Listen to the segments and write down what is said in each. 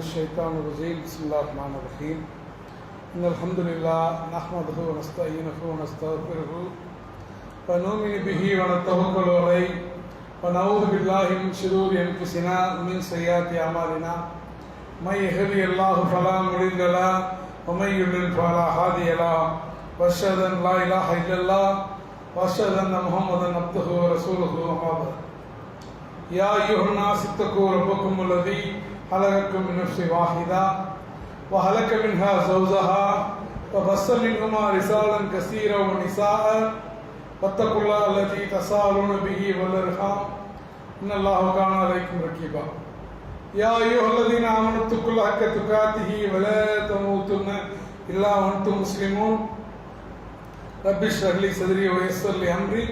الشيطان الرجيم بسم الله الرحمن الرحيم إن الحمد لله نحمده ونستعينه ونستغفره ونؤمن به ونتوكل عليه ونعوذ بالله من شرور أنفسنا ومن سيئات أعمالنا من يهده الله فلا مضل له ومن يضلل فلا هادي له وأشهد أن لا إله إلا الله وأشهد أن محمدا عبده ورسوله أما بعد يا أيها الناس اتقوا ربكم الذي خلقكم من نفس واحدة وخلق منها زوجها وبث منهما رجالا كثيرا ونساء واتقوا الله الذي تساءلون به والأرحام إن الله كان عليكم رقيبا يا أيها الذين آمنوا اتقوا الله حق تقاته ولا تموتن إلا وأنتم مسلمون رب اشرح لي صدري ويسر لي أمري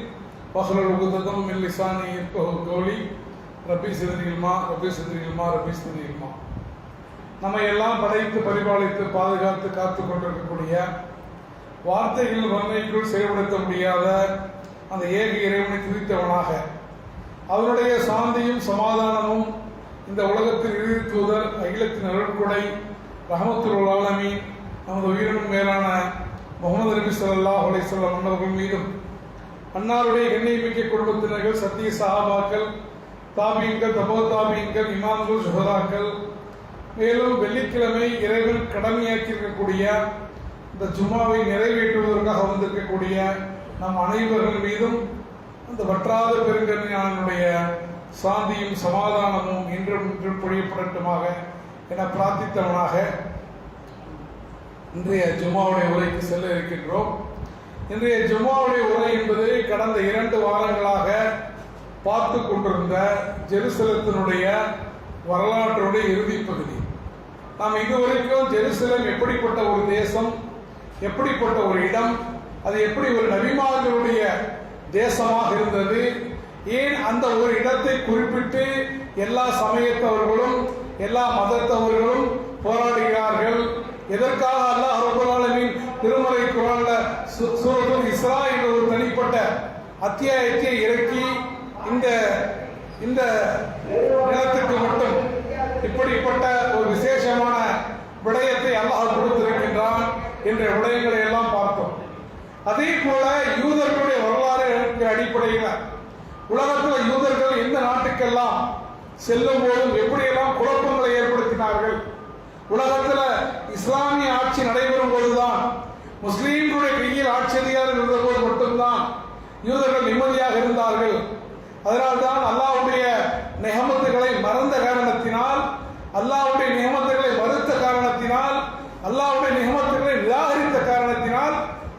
واحلل عقدة من لساني يفقهوا قولي ரப்பி சிதறி இல்மா ரப்பி சிதறி இல்மா ரப்பி சிதறி இல்மா. நம்ம எல்லாம் படைத்து பரிபாலித்து பாதுகாத்து காத்து கொண்டிருக்கக்கூடிய வார்த்தைகள் வன்மைக்குள் செயல்படுத்த முடியாத அந்த ஏக இறைவனை துதித்தவனாக அவருடைய சாந்தியும் சமாதானமும் இந்த உலகத்தில் இறுதி தூதர் அகிலத்தின் அருள்கொடை ரஹமத்துல் ஆலமீன் நமது உயிரினும் மேலான முகமது நபி ஸல்லல்லாஹு அலைஹி வஸல்லம் அன்னவர்கள் மீதும் அன்னாருடைய கண்ணியமிக்க குடும்பத்தினர்கள் சத்திய சஹாபாக்கள் தாபீன்கள் தபோ தாபீன்கள் இமாம்கள் சுஹதாக்கள் மேலும் வெள்ளிக்கிழமை இறைவன் கடமையாக்கியிருக்கக்கூடிய இந்த ஜும்மாவை நிறைவேற்றுவதற்காக வந்திருக்கக்கூடிய நம் அனைவர்கள் மீதும் அந்த வற்றாத பெருங்கருணையாளனுடைய சாந்தியும் சமாதானமும் இன்றும் இன்றும் பொழியப்படட்டுமாக என பிரார்த்தித்தவனாக இன்றைய ஜும்மாவுடைய உரைக்கு செல்ல இருக்கின்றோம். இன்றைய ஜும்மாவுடைய உரை என்பது கடந்த 2 வாரங்களாக பார்த்து கொண்டிருந்த ஜெருசலத்தினுடைய வரலாற்றுடைய இறுதி பகுதி. நாம் இதுவரைக்கும் ஜெருசலம் எப்படிப்பட்ட ஒரு தேசம், எப்படிப்பட்ட ஒரு இடம், அது எப்படி ஒரு நபிமார்களுடைய தேசமாக இருந்தது, ஏன் அந்த ஒரு இடத்தை குறிப்பிட்டு எல்லா சமயத்தவர்களும் எல்லா மதத்தவர்களும் போராடுகிறார்கள், எதற்காக அல்லாஹ் ரப்பல் ஆலமீன் திருமறை குர்ஆன்ல சூரத்துல் இஸ்ரா என்ற ஒரு தனிப்பட்ட அத்தியாயத்தை இறக்கி இந்த நிலத்துக்கு மட்டும் இப்படிப்பட்ட ஒரு விசேஷமான விடயத்தை அல்லாஹ் கொடுத்திருக்கின்றான் என்ற விடயங்களை எல்லாம் பார்த்தோம். அதே போல யூதர்களுடைய வரலாறு அடிப்படையில் உலகத்தில் யூதர்கள் எந்த நாட்டுக்கெல்லாம் செல்லும் போதும் எப்படியெல்லாம் குழப்பங்களை ஏற்படுத்தினார்கள், உலகத்தில் இஸ்லாமிய ஆட்சி நடைபெறும் போதுதான் முஸ்லீம்களுடைய கையில் ஆட்சி அதிகாரம் இருந்த போது மட்டும்தான் யூதர்கள் நிம்மதியாக இருந்தார்கள். அதனால்தான் அல்லாஹ்வுடைய நிஹமத்துகளை மறந்த காரணத்தினால், அல்லாஹ்வுடைய நிஹமத்துகளை மறுத்த காரணத்தினால், அல்லாஹ்வுடைய நிஹமத்துகளை நிராகரித்த காரணத்தினால்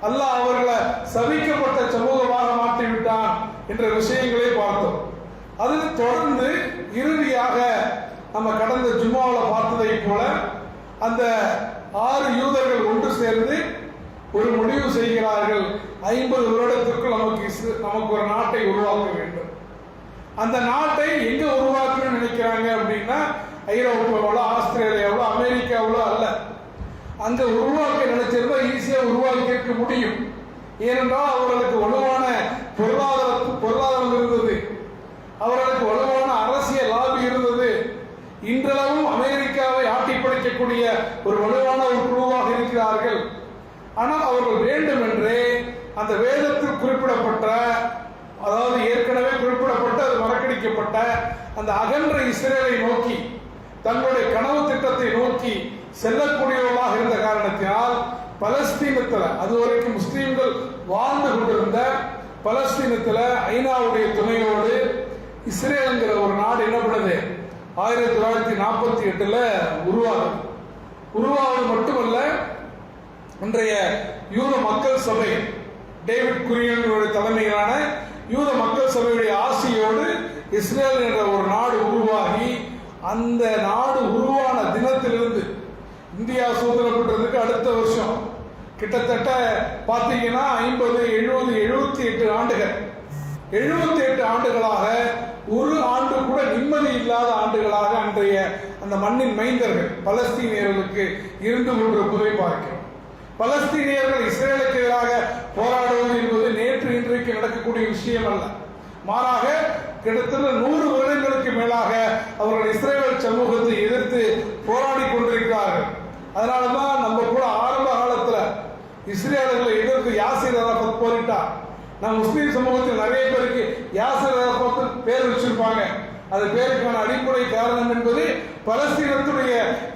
அல்லாஹ் அவர்களை சபிக்கப்பட்ட சமூகமாக மாற்றிவிட்டான் என்ற விஷயங்களை பார்த்தோம். அதில் தொடர்ந்து இறுதியாக நம்ம கடந்த ஜும்மாவில் பார்த்ததை போல அந்த 6 யூதர்கள் ஒன்று சேர்ந்து ஒரு முடிவு செய்கிறார்கள், 50 வருடத்திற்குள் நமக்கு ஒரு நாட்டை உருவாக்க வேண்டும். அந்த நாட்டை எங்க உருவாக்கணும்னு நினைக்கிறாங்க அப்படின்னா ஐரோப்பாவில், ஆஸ்திரேலியாவில், அமெரிக்காவில் அல்ல. அங்க உருவாக்க நினைச்சிருந்தா ஈஸியா உருவாக்கி இருக்க முடியும். ஏனென்றால் அவர்களுக்கு வலுவான பொருளாதாரம் இருந்தது, அவர்களுக்கு வலுவான அரசியல் லாபி இருந்தது. இன்றளவும் அமெரிக்காவை ஆட்டி படைக்கக்கூடிய ஒரு வலுவான ஒரு குழுவாக இருக்கிறார்கள். ஆனால் அவர்கள் வேண்டும் என்றே அந்த வேதத்தில் குறிப்பிடப்பட்ட, அதாவது ஏற்கனவே குறிப்பிடப்பட்ட, அது மறக்கடிக்கப்பட்ட அந்த அகன்ற இஸ்ரேலை நோக்கி, தங்களுடைய கனவு திட்டத்தை நோக்கி செல்லக்கூடியவர்களாக இருந்த காரணத்தினால் பலஸ்தீனத்தில், அதுவரைக்கும் முஸ்லீம்கள் வாழ்ந்து கொண்டிருந்த பலஸ்தீனத்தில் ஐநாவுடைய துணையோடு இஸ்ரேலுங்கிற ஒரு நாடு என்ன பண்ணுது, 1948 உருவாவது மட்டுமல்ல, இன்றைய யூத மக்கள் சபை, டேவிட் குரியனுடைய தலைமையிலான யூத மக்கள் சபையுடைய ஆசையோடு இஸ்ரேல் என்ற ஒரு நாடு உருவாகி, அந்த நாடு உருவான தினத்திலிருந்து, இந்தியா சுதந்திரம் பெற்றதுக்கு அடுத்த வருஷம் கிட்டத்தட்ட பார்த்தீங்கன்னா 50, 70, 78 ஆண்டுகள், 78 ஆண்டுகளாக ஒரு ஆண்டு கூட நிம்மதி இல்லாத ஆண்டுகளாக அன்றைய அந்த மண்ணின் மைந்தர்கள் பலஸ்தீனியர்களுக்கு இருந்து கொண்டிருப்பதை பார்க்கிறோம். பலஸ்தீனியர்கள் இஸ்ரேலுக்கு எதிராக போராடுவது என்பது நேற்று இன்றைக்கு நடக்கக்கூடிய விஷயம் அல்ல. மாறாக கிட்டத்தட்ட 100 வருடங்களுக்கு மேலாக அவர்கள் இஸ்ரேல் சமூகத்தை எதிர்த்து போராடி கொண்டிருக்கிறார்கள். அதனாலதான் நம்ம கூட ஆரம்ப காலத்துல இஸ்ரேலர்களை எதிர்த்து யாசிர் அரஃபத் போரிட்டார். நம்ம முஸ்லீம் சமூகத்தில் நிறைய பேருக்கு யாசிர் அரஃபத் பேர் வச்சிருப்பாங்க. அது பேருக்கான அடிப்படை காரணம் என்பது பலஸ்தீனத்துடைய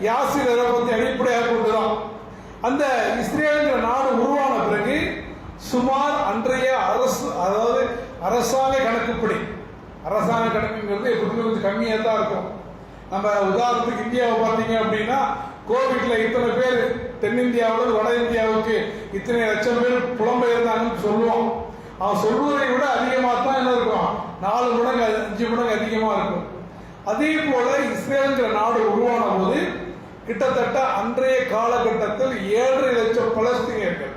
யாசிர் அரஃபத்தை அடிப்படையாக கொண்டுதான். அந்த இஸ்ரேலுங்கிற நாடு உருவான பிறகு சுமார் அன்றைய அரசு, அதாவது அரசாங்க கணக்குப்படி, அரசாங்க கணக்குங்கிறது எப்படியும் கொஞ்சம் கம்மியாக தான் இருக்கும். நம்ம உதாரணத்துக்கு இந்தியாவை பார்த்தீங்க அப்படின்னா கோவிட்ல இத்தனை பேர் தென்னிந்தியாவில் வட இந்தியாவுக்கு இத்தனை லட்சம் பேர் புலம்பெயர்ந்தாங்கன்னு சொல்லுவோம். அவன் சொல்வதை விட அதிகமாக தான் என்ன இருக்கும், 4 மடங்கு 5 மடங்கு அதிகமாக இருக்கும். அதே போல இஸ்ரேலுங்கிற நாடு உருவான போது கிட்டத்தட்ட அன்றைய காலகட்டத்தில் 7.5 லட்சம் பலஸ்தீனியர்கள்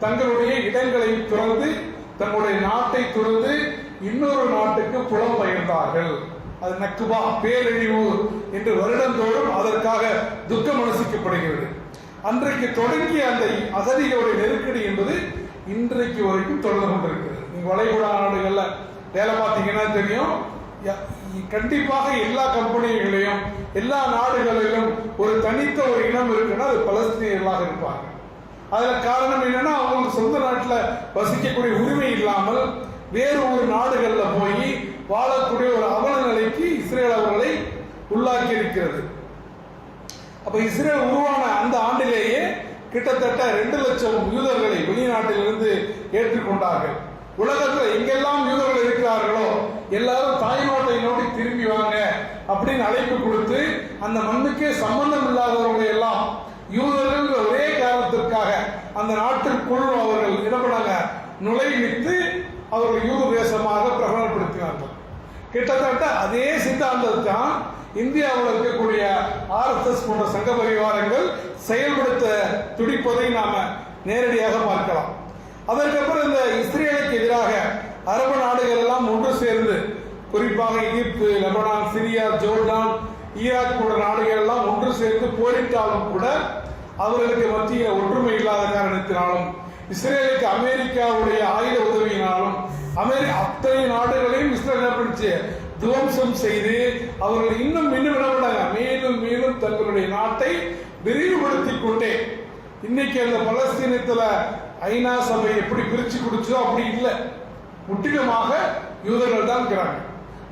தங்களுடைய இடங்களை துறந்து தங்களுடைய நாட்டை துறந்து இன்னொரு நாட்டுக்கு புலம்பெயர்ந்தார்கள். அது நக்குபா, பேரழிவு என்று வருடந்தோறும் அதற்காக துக்கம் அனுசிக்கப்படுகிறது. அன்றைக்கு தொடங்கிய அந்த அகதிகளுடைய நெருக்கடி என்பது இன்றைக்கு வரைக்கும் தொடர்ந்து கொண்டிருக்கிறது. நீங்க வளைகுடா நாடுகள்ல வேலை பார்த்தீங்கன்னா தெரியும், கண்டிப்பாக எல்லா கம்பெனிகளையும் எல்லா நாடுகளிலும் ஒரு தனித்த ஒரு இனம் இருக்குன்னா அது பலஸ்தீனியர்களாக இருப்பாங்க. அதுல காரணம் என்னன்னா அவங்களுக்கு சொந்த நாட்டில் வசிக்கக்கூடிய உரிமை இல்லாமல் வேறு ஒரு நாடுகள்ல போய் வாழக்கூடிய ஒரு அவல நிலைக்கு இஸ்ரேல் அவர்களை உள்ளாக்கி இருக்கிறது. அப்ப இஸ்ரேல் உருவான அந்த ஆண்டிலேயே கிட்டத்தட்ட 2 லட்சம் யூதர்களை வெளிநாட்டிலிருந்து ஏற்றுக்கொண்டார்கள். உலகத்தில் எங்கெல்லாம் யூதர்கள் இருக்கிறார்களோ எல்லாரும் தாய்நாட்டை நோக்கி திரும்பி வாங்க அப்படின்னு அழைப்பு கொடுத்து அந்த மண்ணுக்கே சம்பந்தம் இல்லாதவர்களை எல்லாம் யூதர்கள் ஒரே காரணத்திற்காக அந்த நாட்டிற்குள் அவர்கள் இடப்படாங்க நுழைவித்து அவர்கள் யூத தேசமாக பிரகடனப்படுத்தினார்கள். கிட்டத்தட்ட அதே சித்தாந்தம் தான் இந்தியாவில் இருக்கக்கூடிய RSS போன்ற சங்க பரிவாரங்கள் செயல்படுத்த துடிப்பதை நாம நேரடியாக பார்க்கலாம். அதற்கப்புறம் இந்த இஸ்ரேலுக்கு எதிராக அரபு நாடுகள் எல்லாம் ஒன்று சேர்ந்து, குறிப்பாக எகிப்து, லெபனான், சிரியா, ஜோர்டான், ஈராக் போன்ற நாடுகள் எல்லாம் ஒன்று சேர்ந்து போரிட்டாலும் கூட அவர்களுக்கு மத்தியில் ஒற்றுமை இல்லாத காரணத்தினாலும் இஸ்ரேலுக்கு அமெரிக்காவுடைய ஆயுத உதவியினாலும் அத்தனை நாடுகளையும் இஸ்ரேல் துவம்சம் செய்து அவர்கள் இன்னும் மேலும் மேலும் தங்களுடைய நாட்டை விரிவுபடுத்திக் கொண்டே இன்னைக்கு அந்த பலஸ்தீனத்துல ஐநா சபை எப்படி பிரிச்சு கொடுச்சோ அப்படி இல்லை, முற்றிலுமாக யூதர்கள் தான் இருக்கிறாங்க.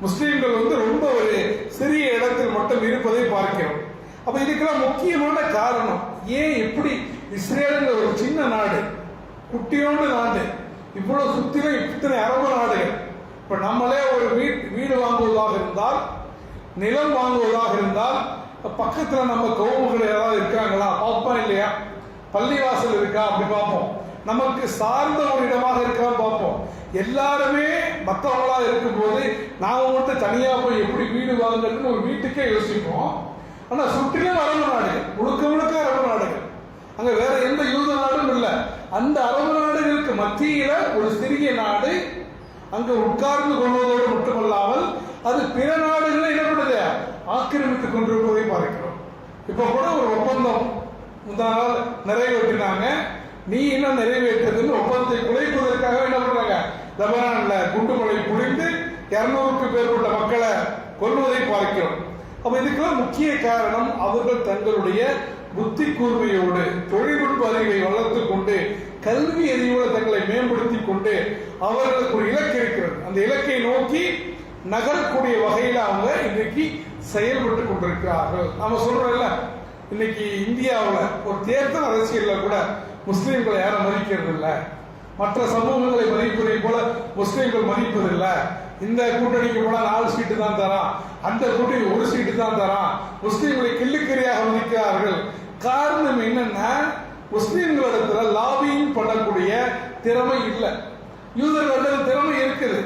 முஸ்லீம்கள் ரொம்ப ஒரு சிறிய இடத்தில் மட்டும் இருப்பதை பார்க்கிறோம். அப்ப இதுக்கெல்லாம் முக்கியமான காரணம் ஏன், எப்படி இஸ்ரேலுங்கிற ஒரு சின்ன நாடு, குட்டியோண்டு நாடு, இவ்வளவு சுத்திலும் இத்தனை அரபு நாடுகள். இப்ப நம்மளே ஒரு வீடு வாங்குவதாக இருந்தால், நிலம் வாங்குவதாக இருந்தால், பக்கத்துல நம்ம கவுமுகள் ஏதாவது இருக்காங்களா பார்ப்போம் இல்லையா, பள்ளிவாசல் இருக்கா அப்படி பார்ப்போம், நமக்கு சார்ந்த ஒரு இடமாக இருக்கா பார்ப்போம். எல்லாருமே மற்றவங்களா இருக்கும் போது நாம மட்டும் தனியா போய் எப்படி வீடு வாங்குறதுன்னு ஒரு வீட்டுக்கே யோசிப்போம். ஆனா சுற்றிலும் அரபு நாடுகள், முழுக்க முழுக்க அரபு நாடுகள், அங்க வேற எந்த யூத நாடும் இல்லை. அந்த அரபு நாடுகளுக்கு மத்தியில ஒரு சிறிய நாடு அங்க உட்கார்ந்து கொள்வதோடு மட்டுமல்லாமல் அது பிற நாடுகளை இடப்படுது ஆக்கிரமித்துக் கொண்டிருப்பதை பார்க்கிறோம். இப்ப கூட ஒரு ஒப்பந்தம் முந்தா நாள் நிறைவேற்றினாங்க, நீ இன்னும் நிறைவேற்றுறதுன்னு ஒப்பந்தத்தை குலைப்பதற்காக என்ன பண்றாங்க, லெபனான்ல குண்டுமலை புரிந்து 200க்கு மேற்பட்ட மக்களை கொல்வதை பார்க்கிறோம். அப்ப இதுக்கெல்லாம் முக்கிய காரணம் அவர்கள் தங்களுடைய புத்தி கூர்மையோடு தொழில்நுட்ப அறிவை வளர்த்துக் கொண்டு கல்வி அறிவோடு தங்களை மேம்படுத்திக் கொண்டு அவர்களுக்கு ஒரு இலக்கு இருக்கிறது. அந்த இலக்கை நோக்கி நகரக்கூடிய வகையில் அவங்க இன்னைக்கு செயல்பட்டு கொண்டிருக்கிறார்கள். நாம சொல்றோம்ல, இன்னைக்கு இந்தியாவில் ஒரு தேர்தல் அரசியல்ல கூட முஸ்லீம்களை யாரும் மதிக்கிறது இல்லை, மற்ற சமூகங்களை மதிப்பதை போல முஸ்லீம்கள் மதிப்பதில்லை. இந்த கூட்டணிக்கு போனா 4 சீட்டு தான் தரான், அந்த கூட்டணி 1 சீட்டு தான் தரான், முஸ்லீம்களை கிள்ளுக்கரியாக மதிக்கிறார்கள். காரணம் என்னன்னா, முஸ்லீம்களிடத்துல லாபிங் பண்ணக்கூடிய திறமை இல்லை. யூதர்களிடம் திறமை இருக்குது.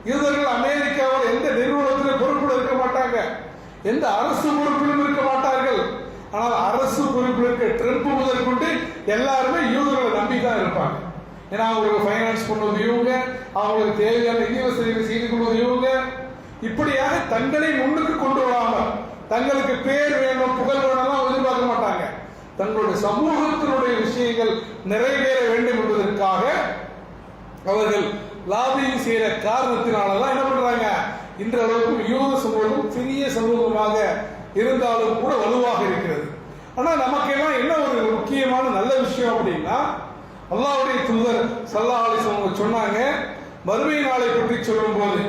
யூதர்கள் அமெரிக்காவில் எந்த நிறுவனத்திலும் பொறுப்பில் இருக்க மாட்டாங்க, எந்த அரசு பொறுப்பிலும் இருக்க மாட்டார்கள். ஆனால் அரசு பொறுப்பில் இருக்க ட்ரம்ப் முதற்கொண்டு எல்லாருமே யூதர்களை நம்பி தான் இருப்பாங்க. ஏன்னா அவங்களுக்கு ஃபைனான்ஸ் பண்ணுவது இவங்க, அவங்களுக்கு தேவையான நிதி வசதிகளை செய்து கொள்வது இவங்க. இப்படியாக தங்களை முன்னுக்கு கொண்டு வராமல் தங்களுக்கு பேர் வேணும் புகழ் வேணும்லாம் எதிர்பார்க்க மாட்டாங்க. தங்களுடைய சமூகத்தினுடைய விஷயங்கள் நிறைவேற வேண்டும் என்பதற்காக அவர்கள் லாபிங் செய்யற காரணத்தினாலதான் என்ன பண்றாங்க, இன்றளவுக்கு யூத சமூகம் சிறிய சமூகமாக இருந்தாலும் கூட வலுவாக இருக்கிறது. ஆனா நமக்கெல்லாம் என்ன ஒரு முக்கியமான நல்ல விஷயம் அப்படின்னா, அல்லாஹ்வுடைய தூதர் ஸல்லல்லாஹு அலைஹி வஸல்லம் சொன்னாங்க, மறுமை நாளை பற்றி சொல்லும் போது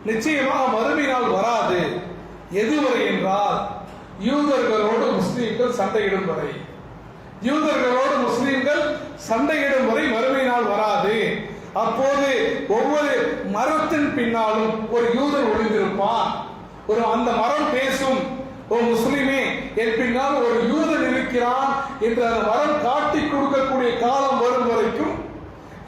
நிச்சயமாக மறுமை நாள் வராது எதுவரை என்றால் யூதர்களோடு முஸ்லீம்கள் சண்டையிடும் வரை. யூதர்களோடு முஸ்லீம்கள் சண்டையிடும் வரை மறுமை நாள் வராது. அப்போது ஒவ்வொரு மரத்தின் பின்னாலும் ஒரு யூதர் ஒளிந்திருப்பான். அந்த மரம் பேசும், ஓ முஸ்லிமே என் பின்னால் ஒரு யூதன் இருக்கிறான் என்று அந்த மரம் காட்டி கொடுக்கக்கூடிய காலம் வரும் வரைக்கும்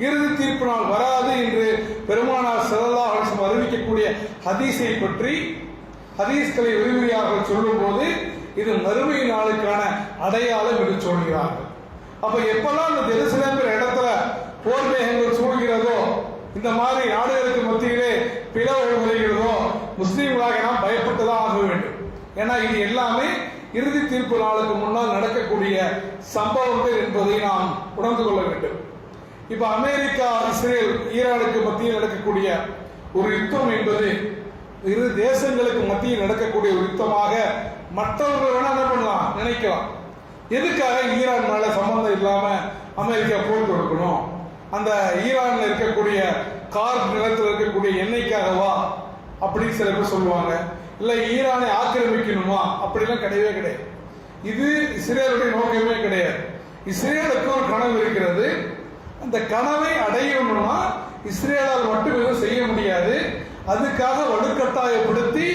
இறுதி தீர்ப்பு நாள் வராது என்று பெருமானார் ஸல்லல்லாஹு அலைஹி வஸல்லம் அறிவிக்கக்கூடிய ஹதீஸை பற்றி ஹதீஸ்களை விரிவுரையாக சொல்லும் போது இது மறுமை நாளுக்கான அடையாளம் என்று சொல்கிறார்கள். அப்ப எப்பெல்லாம் இந்த ஜெருசலேம் இடத்துல போர் மேகங்கள் சூழ்கிறதோ, இந்த மாதிரி நாடுகளுக்கு மத்தியிலே பிளவு வருகிறதோ, முஸ்லீம்களாக நாம் பயப்பட்டுதான் ஆக வேண்டும். ஏன்னா இது எல்லாமே இறுதி தீர்ப்பு நாளுக்கு முன்னால் நடக்கக்கூடிய சம்பவங்கள் என்பதை நாம் உணர்ந்து கொள்ள வேண்டும். இப்ப அமெரிக்கா இஸ்ரேல் ஈரானுக்கு மத்தியில் நடக்கக்கூடிய ஒரு யுத்தம் என்பது இரு தேசங்களுக்கு மத்தியில் நடக்கக்கூடிய ஒரு யுத்தமாக மற்றவர்கள் வேணா என்ன பண்ணலாம் நினைக்கலாம். எதுக்காக ஈரான் மேல சம்பந்தம் இல்லாம அமெரிக்கா போர் கொடுக்கணும், அந்த ஈரான்ல இருக்கக்கூடிய கார் நிலத்தில் இருக்கக்கூடிய எண்ணெய்க்காகவா அப்படின்னு சில பேர் சொல்லுவாங்க. இல்ல ஈரானை ஆக்கிரமிக்கணுமா, அப்படிலாம் கிடையவே கிடையாது. இது இஸ்ரேலுடைய நோக்கமே கிடையாது. இஸ்ரேலுக்கு ஒரு கனவு இருக்கிறது. அந்த கனவை அடையணும்னா இஸ்ரேலால் மட்டும் எதுவும் செய்ய முடியாது. அதுக்காக வலுக்கட்டாயப்படுத்தி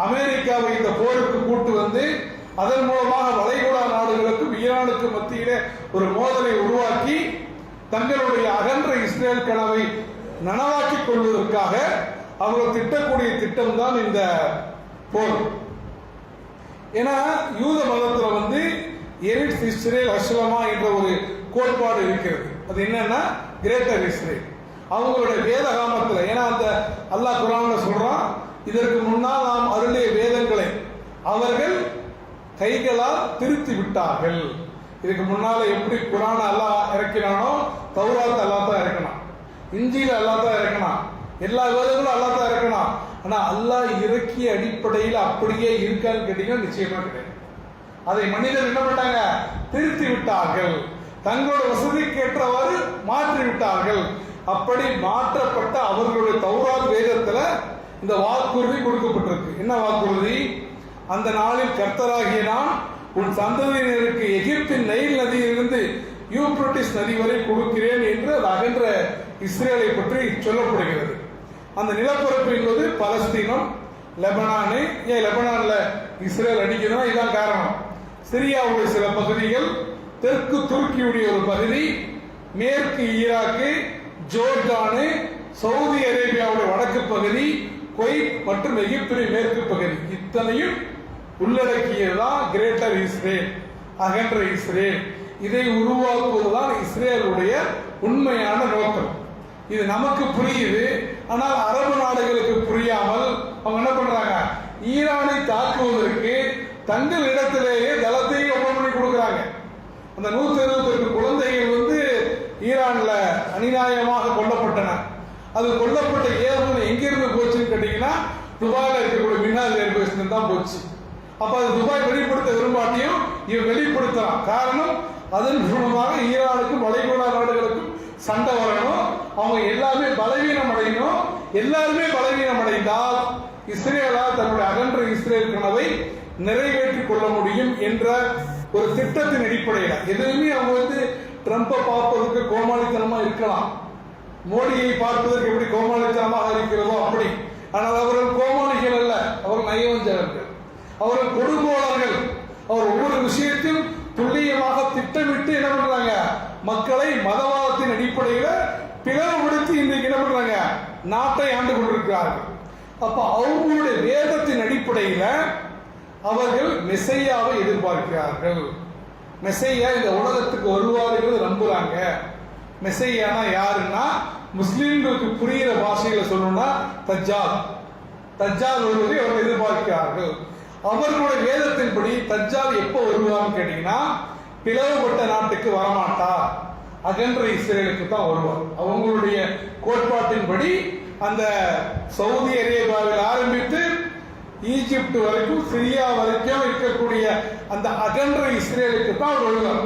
அமெரிக்காவை இந்த போருக்கு கூட்டு வந்து அதன் மூலமாக வளைகுடா நாடுகளுக்கும் ஈரானுக்கு மத்தியிலே ஒரு மோதலை உருவாக்கி தங்களுடைய அகன்ற இஸ்ரேல் கனவை நனவாக்கிக் கொள்வதற்காக அவர்கள் திட்டக்கூடிய திட்டம் தான் இந்த போர். ஏன்னா யூத மதத்துல வந்து எரிட்ஸ் இஸ்ரேல் அஸ்லமா என்ற ஒரு கோட்பாடு இருக்கிறது. அது என்னன்னா கிரேட்டர் இஸ்ரேல். அவங்களுடைய வேதகாமத்துல, ஏன்னா அந்த அல்லாஹ் குர்ஆன்ல சொல்றான், இதற்கு முன்னால் நாம் அருளிய வேதங்களை அவர்கள் கைகளால் திருத்தி விட்டார்கள். இதுக்கு முன்னால எப்படி குர்ஆன் அல்லாஹ் இறக்கினானோ, தௌராத் அல்லாஹ் தான் இறக்கினான், இன்ஜீல் அல்லாஹ் தான் இறக்கினான், எல்லா வேதங்களும் அல்லாஹ் தான் இறக்கினான். ஆனா அல்லாஹ் இறக்கிய அடிப்படையில் அப்படியே இருக்கான்னு கேட்டீங்கன்னா நிச்சயமா கிடையாது. அதை மனிதர் என்ன பண்ணாங்க, திருத்தி விட்டார்கள், தங்களோட வசதிக்கு ஏற்றவாறு மாற்றி விட்டார்கள். அப்படி மாற்றப்பட்ட அவர்களுடைய தௌராத் வேதத்துல இந்த வாக்குறுதி கொடுக்கப்பட்டிருக்கு. என்ன வாக்குறுதி? அந்த நாளில் கர்த்தராகிய நான் உன் சந்ததியினருக்கு எகிப்தின் நைல் நதியிலிருந்து யூப்ரட்டிஸ் நதி வரை கொடுக்கிறேன் என்று அது அகன்ற இஸ்ரேலை பற்றி சொல்லப்படுகிறது. அந்த நிலப்பரப்பு என்பது பலஸ்தீனம், லெபனானு. ஏன் லெபனான்ல இஸ்ரேல் அடிக்குதுன்னா இதுதான் காரணம். சிரியாவுடைய சில பகுதிகள், தெற்கு துருக்கியுடைய ஒரு பகுதி, மேற்கு ஈராக்கு, ஜோர்டானு, சவுதி அரேபியாவுடைய வடக்கு பகுதி, குவைத் மற்றும் எகிப்துடைய மேற்கு பகுதி, இத்தனையும் உள்ளடக்கியதுதான் கிரேட்டர் இஸ்ரேல், அகன்ற இஸ்ரேல். இதை உருவாக்குவதுதான் இஸ்ரேலுடைய உண்மையான நோக்கம். இது நமக்கு புரியுது, ஆனால் அரபு நாடுகளுக்கு புரியாமல் அவங்க என்ன பண்றாங்க, ஈரானை தாக்குவதற்கு தங்கள் இடத்திலேயே தளத்தை ஒப்பன் பண்ணி கொடுக்கிறாங்க. அந்த 128 குழந்தைகள் வந்து ஈரான்ல அநியாயமாக கொல்லப்பட்டன. அது கொல்லப்பட்ட ஏவுகணை எங்கிருந்து போச்சுன்னு கேட்டீங்கன்னா துபாயில இருக்கக்கூடிய மின்னார் ஏர்பேஸ்ல தான் போச்சு. அப்ப அது துபாய் வெளிப்படுத்த விரும்பாட்டியும் இவன் வெளிப்படுத்தலாம். காரணம், அதன் மூலமாக ஈரானுக்கும் வளைகுடா நாடுகளுக்கும் சண்டை வரணும், அவங்க எல்லாமே பலவீனம் அடையணும். எல்லாருமே பலவீனம் அடைந்தால் இஸ்ரேலால் தன்னுடைய அகன்ற இஸ்ரேல் கனவை நிறைவேற்றிக் கொள்ள முடியும் என்ற ஒரு திட்டத்தின் அடிப்படையில் எதுவுமே அவங்க வந்து ட்ரம்பை பார்ப்பதற்கு கோமாளித்தனமா இருக்கலாம், மோடியை பார்ப்பதற்கு எப்படி கோமாளித்தனமாக இருக்கிறதோ அப்படி. ஆனால் அவர்கள் கோமாளிகள் அல்ல, அவர்கள் நயவஞ்சகர்கள், அவர்கள் கொடுங்கோலர்கள். அவர் ஒவ்வொரு விஷயத்தையும் துல்லியமாக திட்டமிட்டு என்ன பண்றாங்க, மக்களை மதவாதத்தின் அடிப்படையில் பிளவுபடுத்தி இன்றைக்கு என்ன பண்றாங்க, நாட்டை ஆண்டு கொண்டிருக்கிறார்கள். அப்ப அவங்களுடைய வேதத்தின் அடிப்படையில் அவர்கள் மெசையாவை எதிர்பார்க்கிறார்கள். மெசையா இந்த உலகத்துக்கு வருவார்கள் நம்புறாங்க. மெசையானா யாருன்னா, முஸ்லிம்களுக்கு புரிகிற பாஷையில சொல்லணும்னா தஜ்ஜால் வருவதை அவர்கள் எதிர்பார்க்கிறார்கள். அவர்களுடைய வேதத்தின்படி தஜ்ஜால் எப்போ வருவான்னு கேட்டீங்கன்னா, பிளவுபட்ட நாட்டுக்கு வரமாட்டார், அகன்ற இஸ்ரேலுக்கு தான் வருவார். அவங்களுடைய கோட்பாட்டின்படி அந்த சவுதி அரேபியாவில் ஆரம்பித்து ஈஜிப்ட் வரைக்கும், சிரியா வரைக்கும் இருக்கக்கூடிய அந்த அகன்ற இஸ்ரேலுக்கு தான் அவர் வருவார்.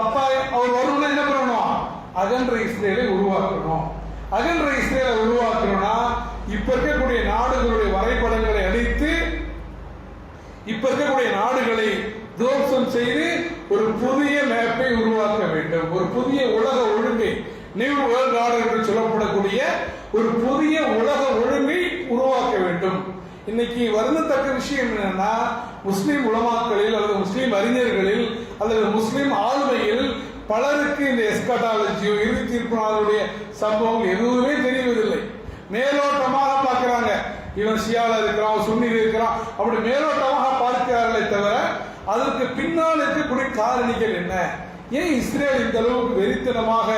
அப்ப அவர் வரணும்னா என்ன பண்ணணும்? அகன்ற இஸ்ரேலை உருவாக்கணும். அகன்ற இஸ்ரேலை உருவாக்கணும்னா இப்ப இருக்கக்கூடிய நாடுகளுடைய வரைபடங்களை அழித்து, இப்ப இருக்கக்கூடிய நாடுகளை துவம்சம் செய்து ஒரு புதிய மேப்பை உருவாக்க வேண்டும். ஒரு புதிய உலக ஒழுங்கை, நியூ வேர்ல்ட் ஆர்டர் என்று சொல்லப்படக்கூடிய ஒரு புதிய உலக ஒழுங்கை உருவாக்க வேண்டும். இன்னைக்கு வருந்தத்தக்க விஷயம் என்னன்னா, முஸ்லிம் உலமாக்களில் அல்லது முஸ்லிம் அறிஞர்களில் அல்லது முஸ்லிம் ஆளுமையில் பலருக்கு இந்த எஸ்கட்டாலஜியோ இறுதி தீர்ப்பு நாளுடைய சம்பவம் எதுவுமே தெரிவதில்லை. மேலோட்டமாக பார்க்கிறாங்க, இவன் ஷியால இருக்கிறான், சுன்னியில் இருக்கிறான், அப்படி மேலோட்டமாக பார்க்கிறார்களே தவிர அதற்கு பின்னால் இருக்கக்கூடிய காரணிகள் என்ன? ஏன் இஸ்ரேல் இந்த அளவுக்கு வெறித்தனமாக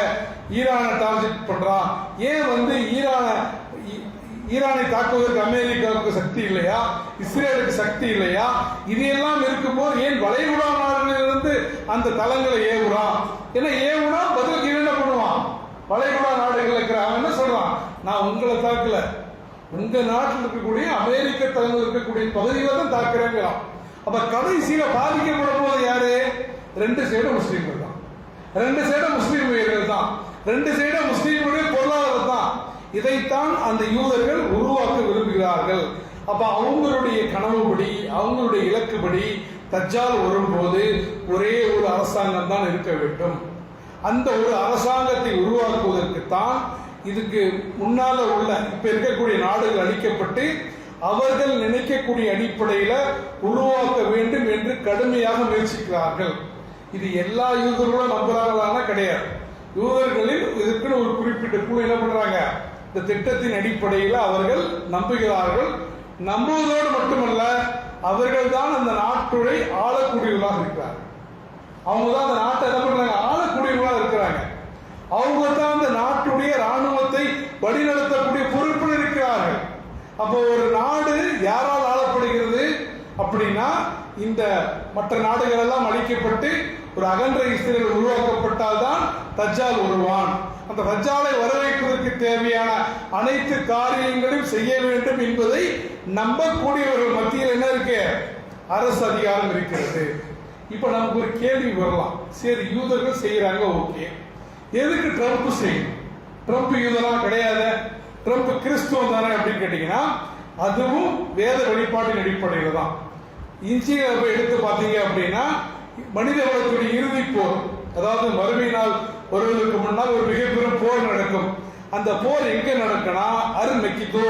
ஈரானை டார்கெட் பண்றான்? ஏன் ஈரானை தாக்குவதற்கு அமெரிக்காவுக்கு சக்தி இல்லையா? இஸ்ரேலுக்கு சக்தி இல்லையா? இதையெல்லாம் இருக்கும்போது ஏன் வளைகுடா நாடுகளிலிருந்து அந்த தளங்களை ஏவுறான்? ஏன்னா ஏவுனா பதிலுக்கு என்ன பண்ணுவான்? வளைகுடா நாடுகள் இருக்கிற அவன் என்ன சொல்றான்? நான் உங்களை தாக்கல, உங்க நாட்டில் இருக்கக்கூடிய அமெரிக்க தளங்கள் இருக்கக்கூடிய பகுதிகளை தான் தாக்குறேங்கிறான். அப்ப கடைசியில பாதிக்கப்படும் போது யாரு? ரெண்டு சைடும் முஸ்லீம்கள் தான், ரெண்டு சைடும் முஸ்லீம் வீரர்கள் தான், ரெண்டு சைடும் முஸ்லீம்களுடைய பொருளாதாரம் தான். இதைத்தான் அந்த யூதர்கள் உருவாக்க விரும்புகிறார்கள். அப்ப அவங்களுடைய கனவுபடி, அவங்களுடைய இலக்குப்படி தஜ்ஜால் வரும்போது ஒரே ஒரு அரசாங்கம் தான் இருக்க வேண்டும். அந்த ஒரு அரசாங்கத்தை உருவாக்குவதற்கு தான் இதுக்கு முன்னால உள்ள இப்ப இருக்கக்கூடிய நாடுகள் அளிக்கப்பட்டு அவர்கள் நினைக்கக்கூடிய அடிப்படையில உருவாக்க வேண்டும் என்று கடுமையாக முயற்சிக்கிறார்கள். இது எல்லா யூதர்களும் நம்புறாங்களான்னா கிடையாது. யூதர்களில் இதுக்குன்னு ஒரு குறிப்பிட்ட குழு என்ன பண்றாங்க, இந்த திட்டத்தின் அடிப்படையில் அவர்கள் நம்புகிறார்கள். நம்புவதோடு மட்டுமல்ல, அவர்கள் தான் அந்த நாட்டுடைய ஆளக்கூடியவர்களாக இருக்கிறார்கள். அவங்க தான் அந்த நாட்டை என்ன பண்றாங்க, ஆளக்கூடியவர்களாக இருக்கிறாங்க. அவங்க தான் அந்த நாட்டுடைய ராணுவத்தை வழிநடத்தக்கூடிய பொறுப்பில் இருக்கிறார்கள். அப்போ ஒரு நாடு யாரால் ஆளப்படுகிறது அப்படின்னா, இந்த மற்ற நாடுகள் எல்லாம் அழிக்கப்பட்டு ஒரு அகன்ற இஸ்ரேல் உருவாக்கப்பட்டால் தான் தஜ்ஜால் வருவான். அந்த தஜ்ஜாலை வரவேற்பதற்கு தேவையான அனைத்து காரியங்களையும் செய்ய வேண்டும் என்பதை நம்பக்கூடியவர்கள் மத்தியில் என்ன இருக்கு, அரசு அதிகாரம் இருக்கிறது. இப்ப நமக்கு ஒரு கேள்வி வரலாம், சரி யூதர்கள் செய்யறாங்க, ஓகே, எதுக்கு ட்ரம்ப் செய்யணும்? ட்ரம்ப் யூதரா கிடையாது, ட்ரம்ப் கிறிஸ்துவம் தானே அப்படின்னு கேட்டீங்கன்னா, அதுவும் வேத வெளிப்பாட்டின் அடிப்படையில் தான். இஞ்சியை எடுத்து பார்த்தீங்க அப்படின்னா, மனித குலத்துடைய இறுதி போர், அதாவது மறுமை நாள் வருவதற்கு முன்னால் ஒரு மிகப்பெரும் போர் நடக்கும். அந்த போர் எங்க நடக்கும்னா, அர்மெகிதோ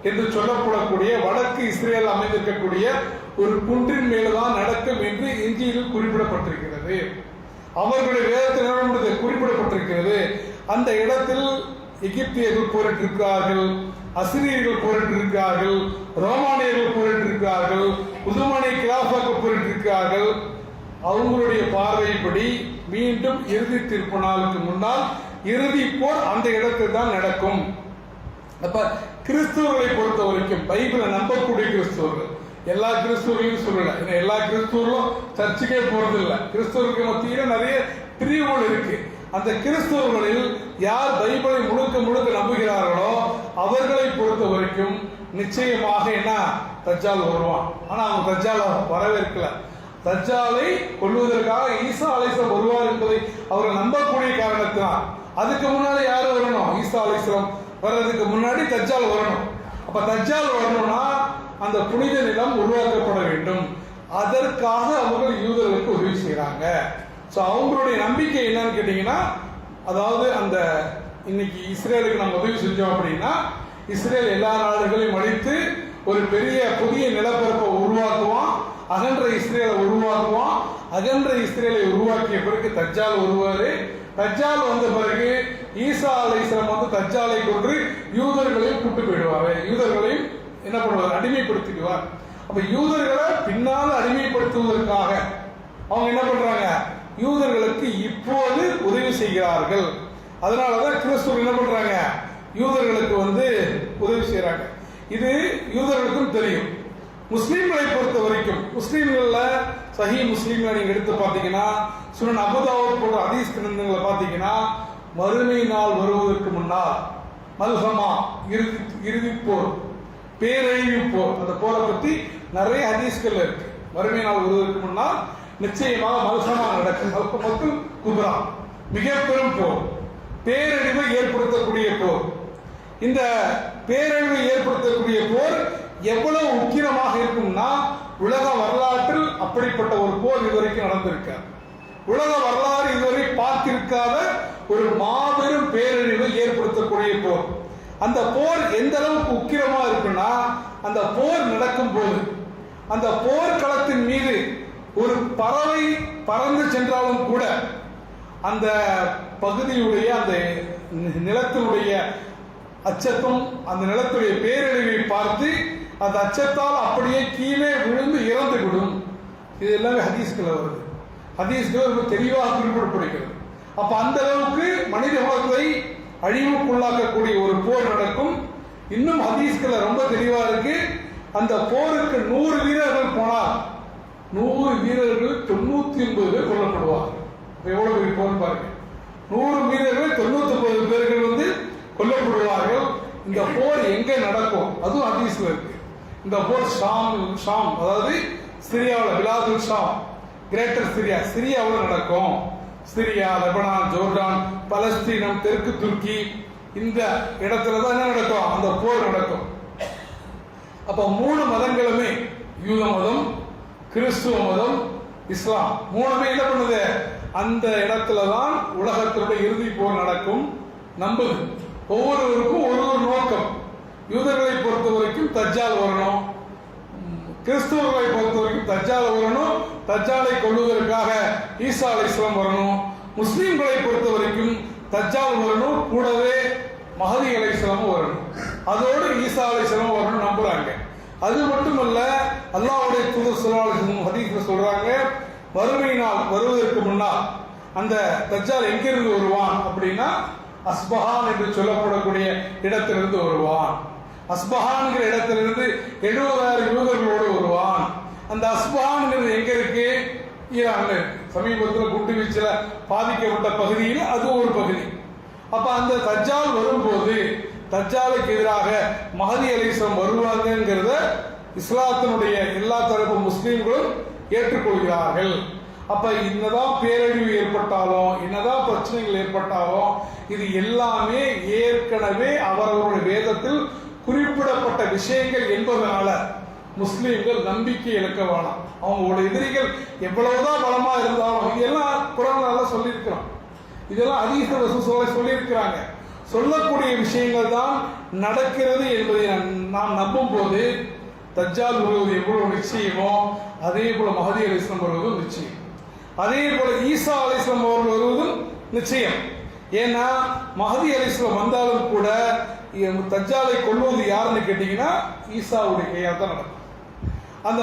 என்று சொல்லப்படக்கூடிய வடக்கு இஸ்ரேல் அமைந்திருக்கக்கூடிய ஒரு குன்றின் மேல்தான் நடக்கும் என்று இஞ்சியில் குறிப்பிடப்பட்டிருக்கிறது. அவர்களுடைய வேதத்தில் குறிப்பிடப்பட்டிருக்கிறது. அந்த இடத்தில் எகிப்தியர்கள் போரிட்டிருக்கிறார்கள், அசிரியர்கள் போரிட்டிருக்கிறார்கள், ரோமானியர்கள் போரிட்டிருக்கிறார்கள், உதுமானிய கிலாஃபாக்கு போரிட்டிருக்கிறார்கள். அவங்களுடைய பார்வைப்படி மீண்டும் இறுதி தீர்ப்பு நாளுக்கு முன்னால் இறுதி போர் அந்த இடத்தில் தான் நடக்கும். அப்ப கிறிஸ்துவர்களை பொறுத்த வரைக்கும், பைபிளை நம்பக்கூடிய கிறிஸ்துவர்கள், எல்லா கிறிஸ்துவர்களையும் சொல்லல, எல்லா கிறிஸ்துவர்களும் சர்ச்சுக்கே போறது இல்லை. கிறிஸ்துவர்களுக்கு மத்தியில நிறைய பிரிவுகள் இருக்கு. அந்த கிறிஸ்துவர்களில் யார் பைபிளை முழுக்க முழுக்க நம்புகிறார்களோ அவர்களை பொறுத்த வரைக்கும் நிச்சயமாக என்ன, தஜ்ஜால் வருவான். ஆனா அவங்க தஜ்ஜாலை வரவேற்கல. தஜ்ஜாலை கொல்வதற்காக ஈசா அலைஹிஸ்ஸலாம் வருவார் என்பதை அவர்கள் நம்பக்கூடிய காரணத்தினால் அதுக்கு முன்னாடி யாரு வரணும், ஈசா அலைஹிஸ்ஸலாம் வர்றதுக்கு முன்னாடி தஜ்ஜால் வரணும். அப்ப தஜ்ஜால் வரணும்னா அந்த புனித நிலம் உருவாக்கப்பட வேண்டும். அதற்காக அவர்கள் யூதர்களுக்கு உதவி செய்யறாங்க. அவங்களுடைய நம்பிக்கை என்னன்னு கேட்டீங்கன்னா, அதாவது அந்த இன்னைக்கு இஸ்ரேலுக்கு நம்ம உதவி செஞ்சோம் அப்படின்னா, இஸ்ரேல் எல்லா நாடுகளையும் அழித்து ஒரு பெரிய புதிய நிலப்பரப்பை உருவாக்குவான், அகன்ற இஸ்ரேலை உருவாக்குவான். அகன்ற இஸ்ரேலை உருவாக்கிய பிறகு தஜ்ஜால் வருவாரு. தஜ்ஜால் வந்த பிறகு ஈசா அலைஹிஸ்ஸலாம் வந்து தஜ்ஜாலை கொன்று யூதர்களையும் கூட்டு போயிடுவாரு. யூதர்களையும் என்ன பண்ணுவார், அடிமைப்படுத்திடுவார். அப்ப யூதர்களை பின்னால் அடிமைப்படுத்துவதற்காக அவங்க என்ன பண்றாங்க, யூதர்களுக்கு இப்போது உதவி செய்கிறார்கள். அதனாலதான் கிறிஸ்துவர் என்ன பண்றாங்க, யூதர்களுக்கு உதவி செய்யறாங்க. இது யூதர்களுக்கும் தெரியும். முஸ்லீம்களை பொறுத்த வரைக்கும் முஸ்லீம்கள்ல சஹீ முஸ்லீம்ல நீங்க எடுத்து பார்த்தீங்கன்னா, சுனன் அபூதாவூத் போன்ற ஹதீஸ் கிரந்தங்களை பார்த்தீங்கன்னா, மறுமை நாள் வருவதற்கு முன்னால் மல்ஹமா இறுதி போர், பேரழிவு போர், அந்த போரை பத்தி நிறைய ஹதீஸ்கள் இருக்கு. மறுமை நாள் வருவதற்கு முன்னால் நிச்சயமாக மல்ஹமா நடக்கும். மக்கள் குப்ரா, மிக பெரும் போர், பேரழிவை ஏற்படுத்தக்கூடிய போர். இந்த பேரழிவை ஏற்படுத்தக்கூடிய போர் எவ்வளவு உக்கிரமாக இருக்கும்னா, உலக வரலாற்றில் அப்படிப்பட்ட ஒரு போர் இதுவரைக்கும் நடந்திருக்காது. உலக வரலாறு இதுவரை பார்த்திருக்காத ஒரு மாபெரும் பேரழிவை ஏற்படுத்தக்கூடிய போர். அந்த போர் எந்த அளவுக்கு உக்கிரமா இருக்குன்னா, அந்த போர் நடக்கும் போது அந்த போர்க்களத்தின் மீது ஒரு பறவை பறந்து சென்றாலும் கூட அந்த பகுதியுடைய அந்த நிலத்தினுடைய அச்சத்தும் அந்த நிலத்துடைய பேரழிவை பார்த்து அந்த அச்சத்தால் அப்படியே கீழே விழுந்து இறந்து விடும். இது எல்லாமே ஹதீஸ்கள் வருது. ஹதீஸ்கள் ரொம்ப தெளிவாக குறிப்பிடப்படுகிறது. அப்ப அந்த அளவுக்கு மனித குலத்தை அழிவுக்குள்ளாக்கக்கூடிய ஒரு போர் நடக்கும். இன்னும் ஹதீஸ்கள் ரொம்ப தெளிவா இருக்கு. அந்த போருக்கு 100 வீரர்கள் போனால் 100 வீரர்கள் 99 பேர் கொல்லப்படுவார்கள். எவ்வளவு பெரிய போர் பாருங்க. 100 வீரர்கள் 99 பேர்கள் கொல்லப்படுவார்கள். இந்த போர் எங்க நடக்கும், அதுவும் ஹதீஸ்ல இருக்கு. இந்த போர் ஷாம் அதாவது சிரியாவில் பிலாதுல் ஷாம், கிரேட்டர் சிரியாவில் நடக்கும். சிரியா, லெபனான், ஜோர்டான், பலஸ்தீனம், தெற்கு துருக்கி, இந்த இடத்துல தான் என்ன நடக்கும், அந்த போர் நடக்கும். அப்ப 3 மதங்களுமே, யூத மதம், கிறிஸ்துவ மதம், இஸ்லாம், 3மே என்ன பண்ணுது, அந்த இடத்துல தான் உலகத்தினுடைய இறுதி போர் நடக்கும் நம்புது. ஒவ்வொருவருக்கும் ஒரு ஒரு நோக்கம். யூதர்களை பொறுத்த வரைக்கும் தஜ்ஜால் வரணும், கிறிஸ்துவர்களை பொறுத்த வரைக்கும் தஜ்ஜால் வரணும், தஜ்ஜாலை கொள்வதற்காக ஈசா அலைஹிஸ்ஸலாம் வரணும். முஸ்லீம்களை பொறுத்த வரைக்கும் தஜ்ஜால் வரணும், கூடவே மஹதி அலைஹிஸ்ஸலாமும் வரணும், அதோடு ஈசா அலைஹிஸ்ஸலாம் வரணும் நம்புறாங்க. அது மட்டுமல்ல, அல்லாஹ்வுடைய தூதர் ஸல்லல்லாஹு அலைஹி வஸல்லம் ஹதீஸ்ல சொல்றாங்க, வறுமை நாள் வருவதற்கு முன்னால் அந்த தஜ்ஜால் எங்கிருந்து வருவான் அப்படின்னா, அஸ்பஹான் என்று சொல்லப்படக்கூடிய இடத்திலிருந்து வருவான். அஸ்பஹான்ங்கிற இடத்திலிருந்து 70,000 யூதர்களோடு வருவான். அந்த அஸ்பஹான்ங்கிறது எங்க இருக்கு, ஈரான்ல சமீபத்தில் குண்டு வீச்சில பாதிக்கப்பட்ட பகுதியில் அது ஒரு பகுதி. அப்ப அந்த தஜ்ஜால் வரும்போது தஜ்ஜாலுக்கு எதிராக மஹதி அலைஹிஸ்ஸலாம் வருவாங்கிறத இஸ்லாத்தினுடைய எல்லா தரப்பு முஸ்லீம்களும் ஏற்றுக்கொள்கிறார்கள். அப்ப என்னதான் பேரழிவு ஏற்பட்டாலும், என்னதான் பிரச்சனைகள் ஏற்பட்டாலும், இது எல்லாமே ஏற்கனவே அவர்களுடைய வேதத்தில் குறிப்பிடப்பட்ட விஷயங்கள் என்பதனால முஸ்லீம்கள் நம்பிக்கை இழக்க வேணாம். அவங்களோட எதிரிகள் எவ்வளவுதான் பலமா இருந்தாலும், இதெல்லாம் குர்ஆன்ல சொல்லியிருக்கிறோம், இதெல்லாம் ஹதீஸ் சொல்லியிருக்கிறாங்க. சொல்லக்கூடிய விஷயங்கள் தான் நடக்கிறது என்பதை நாம் நம்பும் போது தஜ்ஜால் வருவது எவ்வளவு நிச்சயமோ அதே போல மஹதி அலைஹிஸ்ஸலாம் வருவதும் நிச்சயம். அதே போல ஈசா அலைஹிஸ்ஸலாம் அவர்கள் வருவதும் நிச்சயம். ஏன்னா மஹதி அலைஹிஸ்ஸலாம் வந்தாலும் கூட தஜ்ஜாலை கொல்வது யாருன்னு கேட்டீங்கன்னா ஈசாவுடைய கையால் தான் நடக்கும். அந்த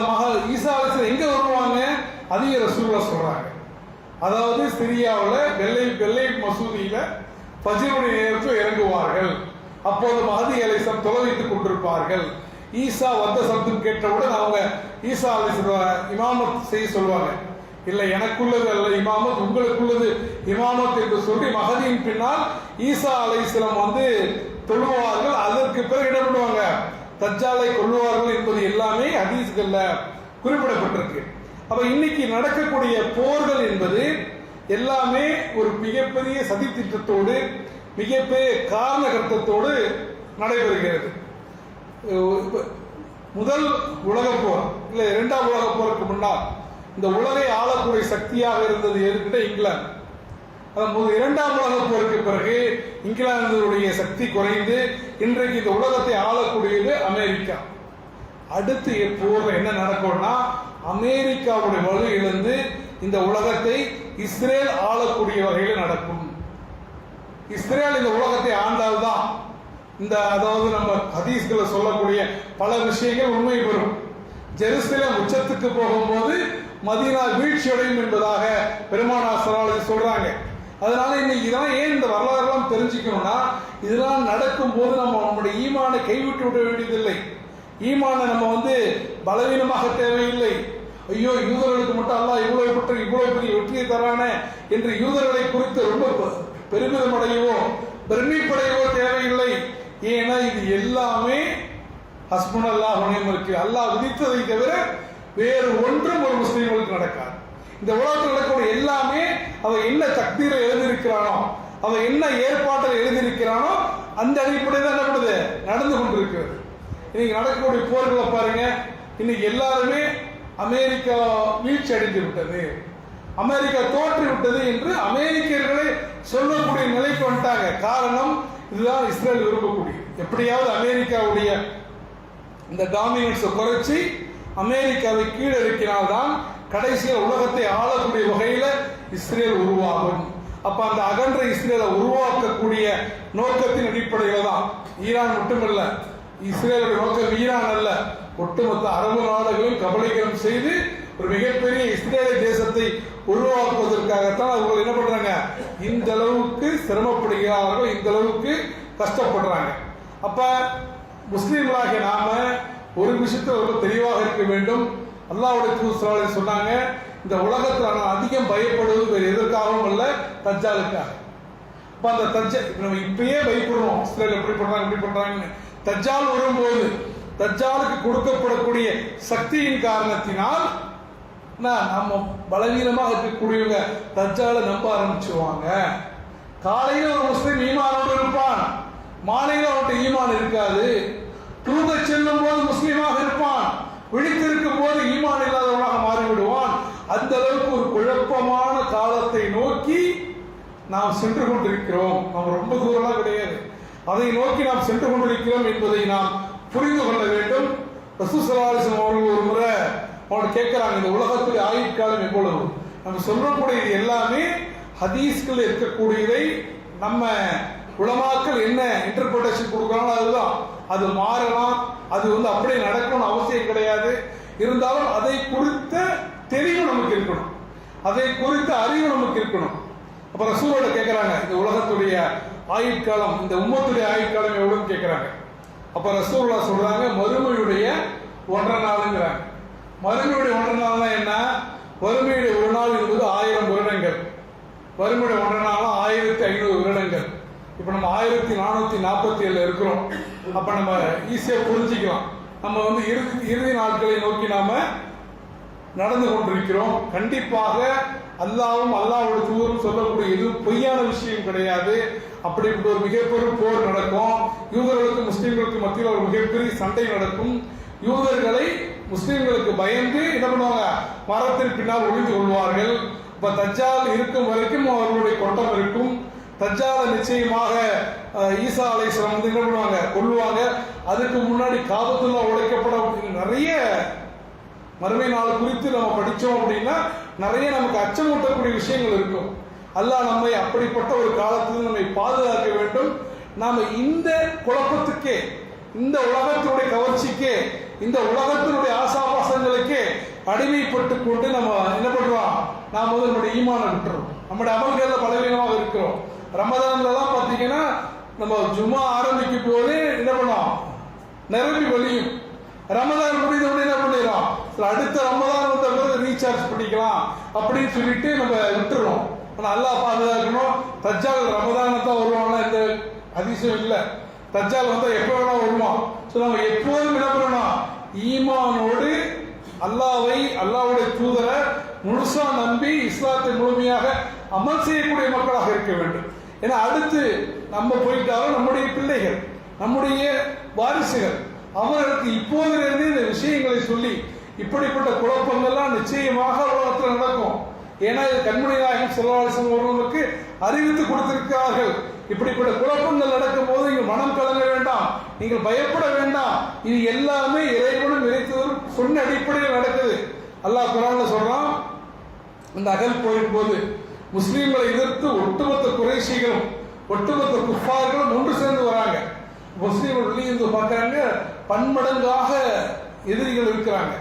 ஈசா அலைஹிஸ்ஸலாம் எங்க வருவாங்க, அதையும் ரசூலுல்லாஹ் சொல்றாங்க. அதாவது சிரியாவில் வெள்ளை மசூதியில ஃபஜ்ருடைய நேரத்தில் இறங்குவார்கள். அப்போது மஹதி அலைஹிஸ்ஸலாம் தொலைவைத்துக் கொண்டிருப்பார்கள். ஈசா வந்த சப்தம் கேட்டவுடன் அவங்க ஈசா அலைஹிஸ்ஸலாம் இமாமத் செய்ய சொல்லுவாங்க. இல்லை, எனக்குள்ளது அல்ல இமாமத், உங்களுக்குள்ளது இமாமத் என்று சொல்லி மஹதியின் பின்னால் ஈசா அலைஹிஸ்ஸலாம் தொழுவார்கள். அதற்கு பிறகு என்ன பண்ணுவாங்க, தஜ்ஜாலை கொல்லுவார்கள் என்பது எல்லாமே ஹதீஸ்கள்ல குறிப்பிடப்பட்டிருக்கு. அப்ப இன்னைக்கு நடக்கக்கூடிய போர்கள் என்பது எல்லாமே ஒரு மிகப்பெரிய சதி திட்டத்தோடு, மிகப்பெரிய காரணகர்த்தத்தோடு நடைபெறுகிறது. முதல் உலகப் போர் இல்ல 2ஆம் உலகப் போருக்கு முன்னால் இந்த உலகை ஆளக்கூடிய சக்தியாக இருந்தது எதுக்கிட்ட இங்கிலாந்து. 2ஆம் உலகப் போருக்கு பிறகு இங்கிலாந்துடைய சக்தி குறைந்து இன்றைக்கு இந்த உலகத்தை ஆளக்கூடியது அமெரிக்கா. அடுத்து போர்ல என்ன நடக்கும்னா, அமெரிக்காவுடைய வலு இழந்து இந்த உலகத்தை இஸ்ரேல் ஆளக்கூடிய வகையில் நடக்கும். இஸ்ரேல் இந்த உலகத்தை ஆண்டால்தான் அதாவது நம்ம ஹதீஸ்களை சொல்லக்கூடிய பல விஷயங்கள் உண்மை பெறும். ஜெருசலேம் உச்சத்துக்கு போகும்போது மதீனா வீழ்ச்சியடையும் என்பதாக பெருமானார் ஸல்லல்லாஹு அலைஹி வஸல்லம் சொல்றாங்க. அதனால இன்னைக்கு இதெல்லாம் ஏன் இந்த வரலாறுலாம் தெரிஞ்சுக்கணும்னா, இதெல்லாம் நடக்கும் போது நம்ம நம்முடைய ஈமானை கைவிட்டு விட வேண்டியதில்லை. ஈமானை நம்ம பலவீனமாக தேவையில்லை. ஐயோ, யூதர்களுக்கு மட்டும் அல்லாஹ் இவ்வளவு பெரிய வெற்றியை தரானே என்று யூதர்களை குறித்து ரொம்ப பெருமிதம் அடையவோ பெருமைப்படையவோ தேவையில்லை. ஏன்னா இது எல்லாமே ஹஸ்புனல்லாஹ் வ நிஅமல் வக்கீல், அல்லாஹ் விதித்ததை தவிர வேறு ஒன்றும் ஒரு முஸ்லீம்களுக்கு நடக்காது. இந்த உலகத்தில் நடக்கக்கூடிய எல்லாமே அவன் என்ன தக்தீரை எழுதியிருக்கிறானோ, அவன் என்ன ஏற்பாட்டில் எழுதியிருக்கிறானோ அந்த அடிப்படையில் தான் என்ன பண்ணுது, நடந்து கொண்டிருக்கிறது. இன்னைக்கு நடக்கக்கூடிய போர்களை பாருங்க. இன்னைக்கு எல்லாருமே அமெரிக்கா வீழ்ச்சி அடைந்து விட்டது, அமெரிக்கா தோற்று விட்டது என்று அமெரிக்கர்களை சொல்லக்கூடிய நிலைக்கு வந்துட்டாங்க. காரணம் இதுதான் இஸ்ரேல் விரும்பக்கூடிய, எப்படியாவது அமெரிக்காவுடைய இந்த டாமினன்ஸை குறைச்சி அமெரிக்காவை கீழே இருக்கிறால்தான் கடைசியில் உலகத்தை ஆளக்கூடிய வகையில இஸ்ரேல் உருவாகும். அப்ப அந்த அகன்ற இஸ்ரேலை உருவாக்கக்கூடிய நோக்கத்தின் அடிப்படையில் தான் ஈரான் மட்டுமல்ல, இஸ்ரேலுடைய நோக்கம் ஈரான் அல்ல, ஒட்டுமொத்த அரபு நாடுகளையும் கபலீகரம் செய்து ஒரு மிகப்பெரிய இஸ்ரேலிய தேசத்தை உருவாக்குவதற்காகத்தான் அவர்கள் என்ன பண்றாங்க, இந்த அளவுக்கு சிரமப்படுகிறார்கள், இந்த அளவுக்கு கஷ்டப்படுறாங்க. அப்ப முஸ்லீம்களாகிய நாம ஒரு விஷயத்தில் ரொம்ப தெளிவாக இருக்க வேண்டும். அல்லாஹ்வுடைய தூதர் ஸல்லல்லாஹு அலைஹி வஸல்லம் சொன்னாங்க, இந்த உலகத்தில் நான் அதிகம் பயப்படுவது வேறு எதற்காகவும் அல்ல, தஜ்ஜாலுக்காக. அப்ப அந்த நம்ம இப்பயே பயப்படுறோம், இஸ்ரேல் எப்படி பண்றாங்க இப்படி பண்றாங்கன்னு. தஜ்ஜால் வரும்போது தஜ்ஜாலுக்கு கொடுக்கப்படக்கூடிய சக்தியின் காரணத்தினால் நம்ம பலவீனமாக இருக்கக்கூடியவங்க தஜ்ஜாலை நம்ப ஆரம்பிச்சுவாங்க. காலையில ஒரு முஸ்லீம் ஈமானோடு இருப்பான், மாலையில அவன்கிட்ட ஈமான் இருக்காது. தூங்க செல்லும் போது முஸ்லீமாக இருப்பான், விழித்திருக்கும் போது ஈமான் இல்லாதவனாக மாறிவிடுவான். அந்த அளவுக்கு ஒரு குழப்பமான காலத்தை நோக்கி நாம் சென்று கொண்டிருக்கிறோம். நாம் ரொம்ப தூரம்லாம் கிடையாது, அதை நோக்கி நாம் சென்று கொண்டிருக்கிறோம் என்பதை நாம் புரிந்து கொள்ள வேண்டும். ரசூல் ஸல்லல்லாஹு அலைஹி வஸல்லம் அவர்கள் ஒரு முறை அவன் கேட்கிறாங்க, இந்த உலகத்துடைய ஆயுட்காலம் எவ்வளவு? நம்ம சொல்லக்கூடியது எல்லாமே ஹதீஸ்கள் இருக்கக்கூடியதை நம்ம உலமாக்கள் என்ன இன்டர்பிரேஷன் கொடுக்குறாங்களோ அதுதான். அது மாறலாம், அது அப்படியே நடக்கணும்னு அவசியம் கிடையாது. இருந்தாலும் அதை குறித்த தெளிவு நமக்கு இருக்கணும், அதை குறித்த அறிவு நமக்கு இருக்கணும். அப்ப ரசூலோட கேட்கிறாங்க, இந்த உலகத்துடைய ஆயுட்காலம், இந்த உம்மத்துடைய ஆயுட்காலம் எவ்வளவுன்னு கேட்கிறாங்க. அப்ப ரசூலுல்லாஹ் சொல்றாங்க, மறுமையுடைய 1.5 நாளுங்கிறாங்க. மறுமையுடைய 1.5 நாள்னா என்ன? வறுமையுடைய ஒரு நாள் என்பது 1000 வருடங்கள், வறுமையுடைய 1.5 நாள் 1500 வருடங்கள். இப்ப நம்ம 1447 இருக்கிறோம். அப்ப நம்ம ஈஸியா புரிஞ்சுக்கலாம், நம்ம இறுதி நாட்களை நோக்கி நாம நடந்து கொண்டிருக்கிறோம். கண்டிப்பாக அல்லாவும் அல்லாஹ்வுடைய தூதரும் சொல்லக்கூடிய இது பொய்யான விஷயம் கிடையாது. அப்படிப்பட்ட ஒரு மிகப்பெரிய போர் நடக்கும், யூதர்களுக்கு முஸ்லீம்களுக்கு மத்தியில் ஒரு மிகப்பெரிய சண்டை நடக்கும். யூதர்களை முஸ்லீம்களுக்கு பயந்து என்ன பண்ணுவாங்க, மரத்தின் பின்னால் ஒளிந்து கொள்வார்கள். இப்ப தஜ்ஜால் இருக்கும் வரைக்கும் அவர்களுடைய கொட்டம் இருக்கும். தஜ்ஜாலை நிச்சயமாக ஈசா அலைஹிஸ்ஸலாம் என்ன பண்ணுவாங்க, கொல்லுவாங்க. அதுக்கு முன்னாடி காபத்துல்லா உடைக்கப்பட நிறைய மறுமை நாள் குறித்து நம்ம படிச்சோம் அப்படின்னா நிறைய நமக்கு அச்சமூட்டக்கூடிய விஷயங்கள் இருக்கும். அல்லாஹ் நம்மை அப்படிப்பட்ட ஒரு காலத்தில் நம்மை பாதுகாக்க வேண்டும். நாம இந்த குழப்பத்துக்கே, இந்த உலகத்தினுடைய கவர்ச்சிக்கே, இந்த உலகத்தினுடைய ஆசாபாசங்களுக்கே அடிமைப்பட்டு கொண்டு நம்ம என்ன பண்றோம், நாம நம்முடைய ஈமானை விட்டுறோம், நம்முடைய அமல்கள்ல பலவீனமாக இருக்கிறோம். ரமதான்லாம் பாத்தீங்கன்னா நம்ம ஜும்மா ஆரம்பிக்கும் போது என்ன பண்ணோம், நிரம்பி வலியும். ரமதான் முடிந்தவுடனே என்ன பண்ணிடுறோம், அடுத்த ரமதான் வந்த பிறகு ரீசார்ஜ் பண்ணிக்கலாம் அப்படின்னு சொல்லிட்டு நம்ம விட்டுறோம். ஆனா அல்லாஹ் பாதுகாக்கணும். தஜ்ஜால் ரமதான தான் வருவாங்க, இந்த அதிசயம் இல்லை. தஜ்ஜால் வந்தா எப்ப வேணா வருவான். நம்ம எப்போதும் என்ன பண்ணணும், ஈமானோடு அல்லாவை அல்லாஹ்வுடைய தூதரை முழுசா நம்பி இஸ்லாத்தை முழுமையாக அமல் செய்யக்கூடிய மக்களாக இருக்க வேண்டும். ஏன்னா அடுத்து நம்ம போயிட்டாலும் நம்முடைய பிள்ளைகள், நம்முடைய வாரிசுகள், அவர்களுக்கு இப்போதிலிருந்து இந்த விஷயங்களை சொல்லி இப்படிப்பட்ட குழப்பங்கள்லாம் நிச்சயமாக உலகத்தில் நடக்கும். ஏன்னா இது கண்மணி நாயகம் ஸல்லல்லாஹு அலைஹி வஸல்லம் அவர்களுக்கு அறிவித்து கொடுத்திருக்கிறார்கள். இப்படிப்பட்ட குழப்பங்கள் நடக்கும் போது நீங்கள் மனம் கலங்க வேண்டாம், நீங்கள் பயப்பட வேண்டாம். இது எல்லாமே இறைவனும் இறைத்தவரும் சொன்ன அடிப்படையில் நடக்குது. அல்லாஹ் குர்ஆன்ல சொல்றான், இந்த அகல் போயின் போது முஸ்லீம்களை எதிர்த்து ஒட்டுமொத்த குறைஷிகளும் ஒட்டுமொத்த குஃபார்களும் ஒன்று சேர்ந்து வராங்க. முஸ்லீம்கள் வெளியிருந்து பார்க்கறாங்க, பன்மடங்காக எதிரிகள் இருக்கிறாங்க.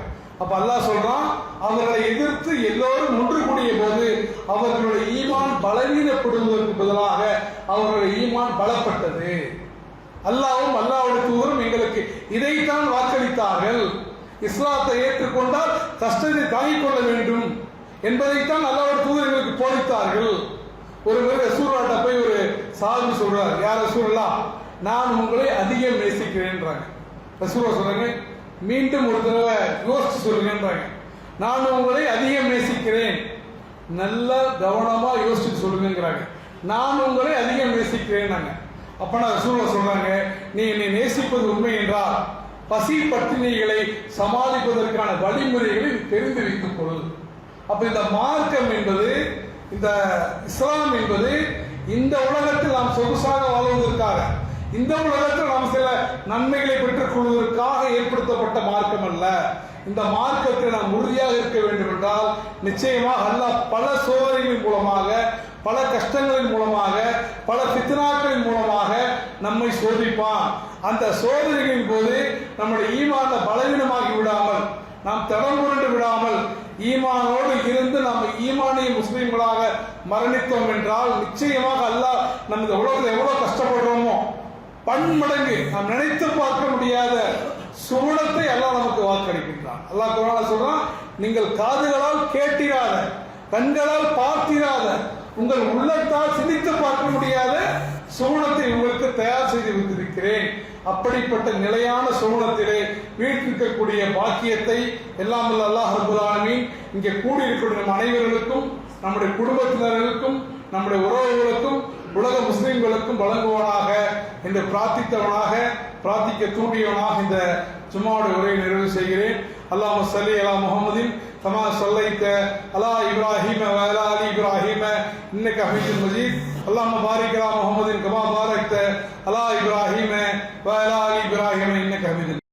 அப்ப அல்லாஹ் சொல்றான், அவர்களை எதிர்த்து எல்லோரும் ஒன்று கூடிய போது அவர்களுடைய ஈமான் பலவீனப்படுவதற்கு பதிலாக அவர்களுடைய ஈமான் பலப்பட்டது. அல்லாஹ்வும் அல்லாஹ்வுடைய தூதரும் எங்களுக்கு இதைத்தான் வாக்களித்தார்கள். இஸ்லாத்தை ஏற்றுக்கொண்டால் கஷ்டத்தை தாங்கிக் கொள்ள வேண்டும் என்பதைத்தான் அல்லாஹ்வுடைய தூதர் எங்களுக்கு போதித்தார்கள். ஒரு முறை ரசூலுல்லாஹ்ட்ட போய் ஒரு சாஹாபி சொல்றார், யார் ரசூலுல்லாஹ், நான் உங்களை அதிகம் நேசிக்கிறேன்றாங்க. ரசூலுல்லாஹ் சொல்றாங்க, மீண்டும் ஒரு தடவை யோசிச்சு சொல்லுங்கன்றாங்க. நான் உங்களை அதிகம் நேசிக்கிறேன், நல்ல கவனமா யோசிச்சு சொல்லுங்கிறாங்க. நான் உங்களை அதிகம் நேசிக்கிறேன். அப்ப நான் ரசூலுல்லாஹ் சொல்றாங்க, நீ என்னை நேசிப்பது உண்மை என்றால் பசி பட்டினிகளை சமாளிப்பதற்கான வழிமுறைகளை தெரிந்து வைத்துக் கொள். அப்ப இந்த மார்க்கம் என்பது, இந்த இஸ்லாம் என்பது இந்த உலகத்தில் நாம் சொகுசாக வாழ்வதற்காக, இந்த உலகத்தில் நாம் சில நன்மைகளை பெற்றுக் கொள்வதற்காக ஏற்படுத்தப்பட்ட மார்க்கம் அல்ல. இந்த மார்க்கத்தில் நாம் உறுதியாக இருக்க வேண்டும் என்றால் நிச்சயமாக அல்லாஹ் பல சோதனைகளின் மூலமாக, பல கஷ்டங்களின் மூலமாக, பல ஃபித்னாக்களின் மூலமாக நம்மை சோதிப்பான். அந்த சோதனைகளின் போது நம்முடைய ஈமான பலவீனமாகி விடாமல், நாம் தடம் புரண்டு விடாமல், ஈமானோடு இருந்து நாம் ஈமானிய முஸ்லிம்களாக மரணித்தோம் என்றால் நிச்சயமாக அல்லாஹ் நம்ம இந்த உலகத்தில் எவ்வளவு கஷ்டப்படுறோமோ பன்மடங்கு நாம் நினைத்து பார்க்க முடியாத சுவனத்தை அல்லாஹ் நமக்கு வாக்களிக்கின்றான். அல்லாஹ் குர்ஆன்ல சொல்றான், நீங்கள் காதுகளால் கேட்டிராத, கண்களால் பார்த்திராத, உங்கள் உள்ளத்தால் சிந்தித்து பார்க்க முடியாத சுவனத்தை உங்களுக்கு தயார் செய்து வைத்திருக்கிறேன். அப்படிப்பட்ட நிலையான சுவனத்திலே வீட்டிருக்கக்கூடிய பாக்கியத்தை எல்லாம் அல்லாஹ் ரப்பல் ஆலமீன் இங்கே கூடியிருக்கிற நம் அனைவர்களுக்கும், நம்முடைய குடும்பத்தினர்களுக்கும், நம்முடைய உறவுகளுக்கும், உலக முஸ்லிம்களுக்கும் வழங்குவனாக என்று பிரார்த்திக்க தூண்டியவனாக இந்த ஜும்மாவுடைய உரையை நிறைவு செய்கிறேன். அல்லாஹும்ம ஸல்லி அலா முஹம்மதின் கமா ஸல்லைத அலா இப்ராஹீம வ அலா ஆலி இப்ராஹீம இன்னக ஹமீதும் மஜீத். அல்லாஹும்ம பாரிக் அலா முஹம்மதின் கமா பாரக்த அலா இப்ராஹீம வ அலா ஆலி இப்ராஹீம இன்னக ஹமீதும்